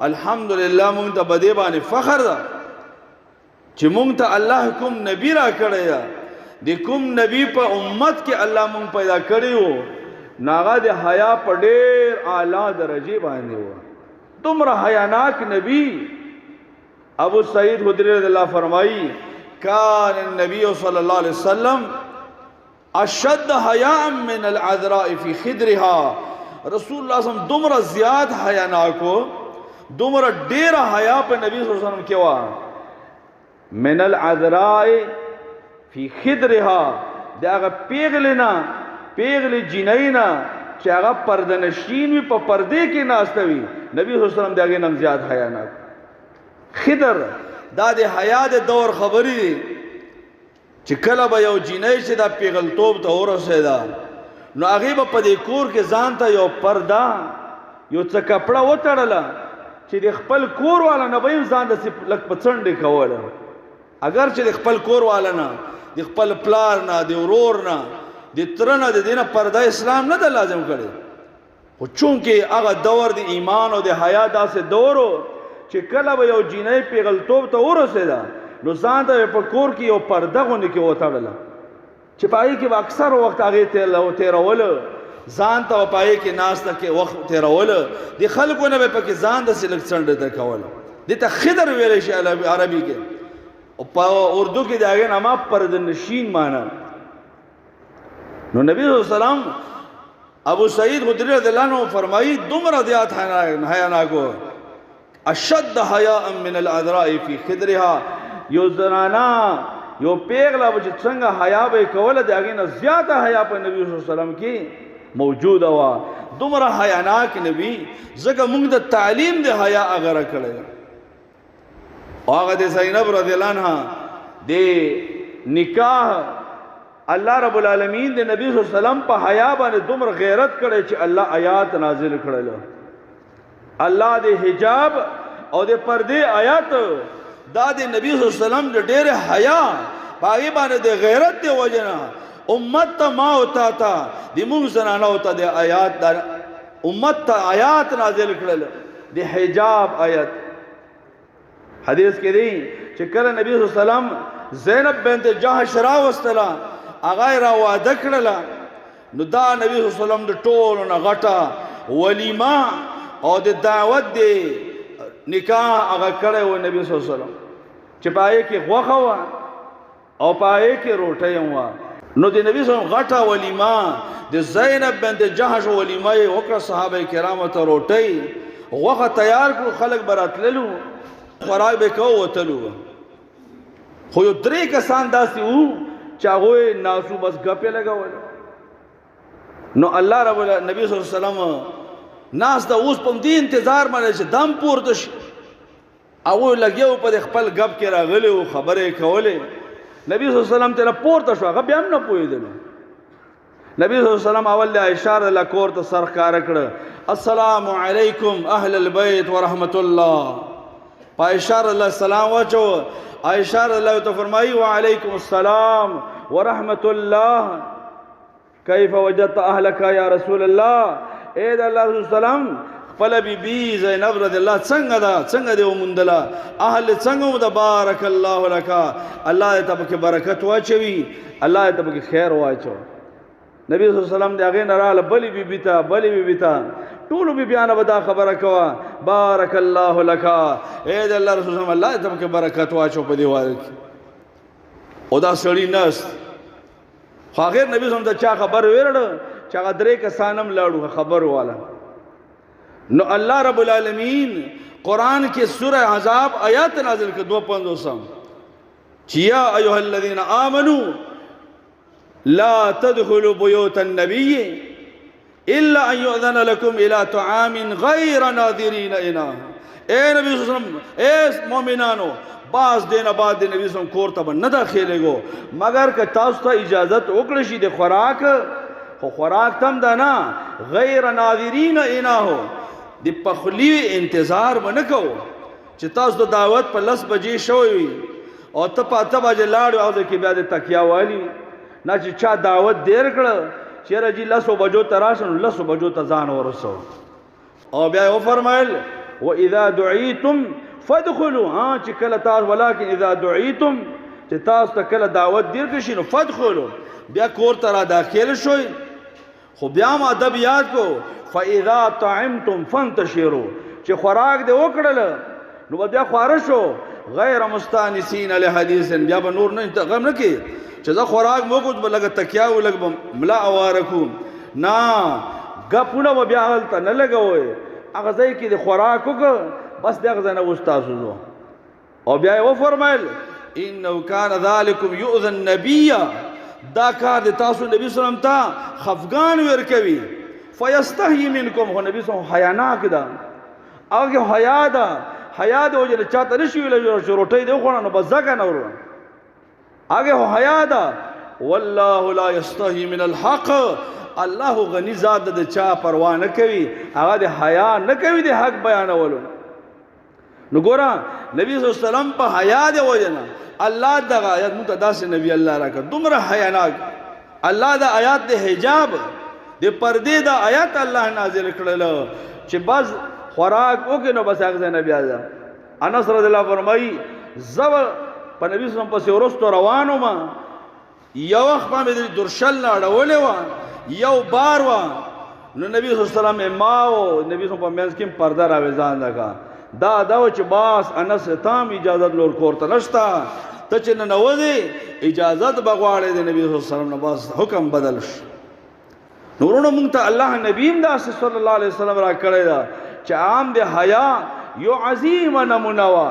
الحمدلله مونږ ته بده باندې فخر ده چې مونږ ته الله کوم نبی را کړی ده د کوم نبی په امت کې الله مونږ پیدا کړی وو ناغه د حیا په ډېر اعلی درجه باندې وو دومره حیاناک نبی ابو سعید خدری رضی اللہ فرمائی کان النبی صلی اللہ علیہ وسلم اشد حیاء من العذراء فی خدرها رسول اللہ صلی اللہ علیہ وسلم دومره زیاد حیاناکو دومره ډیر حیا په نبی صلی الله علیه وسلم کې وا من العذراء فی خدرها داغه پیغلنا پیغل جنینا چې هغه پردنشین وي په پردې کې ناستوي نبی صلی الله علیه وسلم داغه نم زیاد حیاناک خضر دا د حیا د دور خبرې دي چې کله به یو جینۍ چې دا پیغلتوب ته ورسېدا نو هغې به په دې کور کې ځان ته یو پرده یو څه کپړه وتړله چې د خپل کور والا نه به یې ځان داسې لږ په څنډې کوله اگر چې د خپل کور والا نه د خپل پلار نه د ورور نه د تره نه د دې نه پرده اسلام نه ده لازم کړی خو چونکې هغه دور د ایمان او د حیا داسې دور و چې کله به یو جینۍ پیغلتوب ته ورسېده نو ځان ته په کور کې یو پرده غوندې کې وتړله چې په هغې کې به اکثر وخت هغې تېروله ځان ته به په هغې کې ناسته کې وخت تېروله د خلکو نه به پکې ځان داسې لږ څنډه ته کوله دې ته خضر ویلی شي عربي کې او په اردو کې د هغې نه ما پردنشین معنی نو نبی صلی الله علیه وسلم ابو سعید خدری رضی اللہ عنہ فرمائی دومره زیات حیاناکو اشد حیاء من العذراء فی خدرها یو زنانا یو پیغله به چې څنګه حیا به یې کوله د هغې نه زیاته حیا په نبي صلی الله علیه وسلم کې موجوده وه دومره حیاناک نبي ځکه موږ د تعلیم د حیا هغه راکړی او هغه د زینب رضی الله عنها د نکاح الله رب العالمین د نبی صلی الله علیه وسلم په حیا باندې دومره غیرت کړی چې الله آیات نازل کړل الله د حجاب او د پردې آیات دا د نبی صلی الله علیه وسلم د ډېر حیا په هغې باندې د غیرت د وجه نه امت ته ما او تا ته د موږ زنانو ته د آیات امت ته آیات نازل کړل د حجاب آیت حدیث کې دی چې کله نبی صلی الله علیه وسلم زینب بنت جحش راوستله هغه یې راواده کړله نو دا نبی صلی الله علیه وسلم د ټولو نه غټه ولیمه او د دعوت دی نکاح هغه کړی و نبی صلی الله علیه وسلم چې په هغې کې غوښه وه او په هغې کې روټۍ هم وه نو د نبی صلی الله علیه وسلم غټه ولیمه د زینب بنت جحش ولیمه یې وکړه صحابه کرامو ته روټۍ غوښه تیار کړو خلک به راتللو خوراک به کوو وتلو خو یو درې کسان داسې وو چې هغوی ناسو بس ګپې لګولې نو الله رب نبی صلی الله علیه وسلم ناس دا اوس په دې انتظار باندې چې دم پورته شي هغوی لګیا په د خپل ګپ کې راغلي وو خبرې کولې نبی صلی الله علیه وسلم ته پورته شو هغه بیا هم نه پوهېدلو نبی صلی الله علیه وسلم اول د عایشه رضی الله کور ته سر ښکاره کړه السلام علیکم اهل البیت ورحمت الله په عایشه رضی الله سلام واچو عایشه رضی الله ته فرمایي وعلیکم السلام ورحمت الله کیف وجدت اهلک یا رسول الله اے د الله رسول سلام خپل بیبي زینب رضی الله څنګه ده څنګه دی وموندله اهل څنګه ده بارک الله لک الله دې ته پکې برکت واچوي الله دې ته پکې خیر واچو نبی صلی الله علیه وسلم د هغې نه راغله بلې بیبي ته بلې بیبي ته ټولو بیبیانو به دا خبره کوه بارک الله لک اے د الله رسول سلام الله دې ته پکې برکت واچو په دې واده کې او دا سړي نست خو هغې نبي صلی الله علیه وسلم ته چا خبر ویرړه چې هغه درې کسان هم لاړو خبر واله نو الله رب العالمین قرآن کې سورہ احزاب آیات نازل کړ 250 چې یا ایها الذین آمنوا لا تدخلوا بیوت النبی الا ان یؤذن لكم الى طعام غیر ناظرین اناه اے نبی صلی الله علیه وسلم اے مومنانو باز دینه بعد د نبی صلی الله علیه وسلم کور ته نه داخليږو مگر که تاسو ته اجازت وکړي شي د خوراک خو خوراک تم ده نه غیر ناظرین اناه د پخلی انتظار ونه کوو چې تاسو د دعوت په 10 بجې شوی وي او ته په 8 بجې لاړو او د کې بیا د تکیا والی نه چې چا دعوت دیر کړه چیرې جی 10 بجو ته راشه 10 بجو ته ځان ورسو او بیا یې وفرمایل واذا دعيتم فادخلوا چې کله تاسو ولکن اذا دعيتم چې تاسو ته کله دعوت دیر کشي نو فادخلوا بیا کور ته را داخل شوي خو بیا هم ادب یاد کو فاذا طعمتم فانتشروا چې خوراک دې وکړل نو بیا خواره شو غیر مستانسین لحدیث بیا به نور نه غم نه کی چې زه خوراک مو کوم لګه تکیا و لګ ملا اوارکو نا غپونه بیا غلط نه لګوي هغه ځای کې د خوراک وک بس دغه ځنه استاد وزو او بیا و فرمایل انه کان ذالکم یؤذى النبی دا کار د تاسو نبی صلی الله علیه وسلم ته خفغان ورکوي فیستحی منکم هو نبی صلی الله حیا نه کدا هغه حیا ده حیا د وجه چاته نشي ویل روټي دی خو نه بس ځکه نه ورو هغه حیا ده والله لا یستحی من الحق الله غنی ذات د چا پروا نه کوي هغه د حیا نه کوي د حق بیانولو نو ګورا نبی صلی الله علیه وسلم په حیا دی وجنه الله دغه آیات متداس نبی الله راکړه دومره حیاناک الله دا آیات د حجاب د پردې دا آیات الله نازل کړل چې بس خوراک وکړو نو بس هغه نبی اعظم انس رضی الله فرمایي زو په نبی صلی الله علیه وسلم ورستو روانو ما یو وخت باندې درشل اړولې و یو بار و نو نبی صلی الله علیه وسلم ما او نبی صلی الله علیه وسلم په منځ کې پرده راوځان لگا دا چې باس انس تام اجازه نور کورته نشتا ته چې نه نوځي اجازه بغواړي د نبی صلی الله علیه وسلم نه باس حکم بدل شي نورونو مونږ ته الله نبی دا صلی الله علیه وسلم را کړی دا چې عام د حیا یو عظیم نمونه وا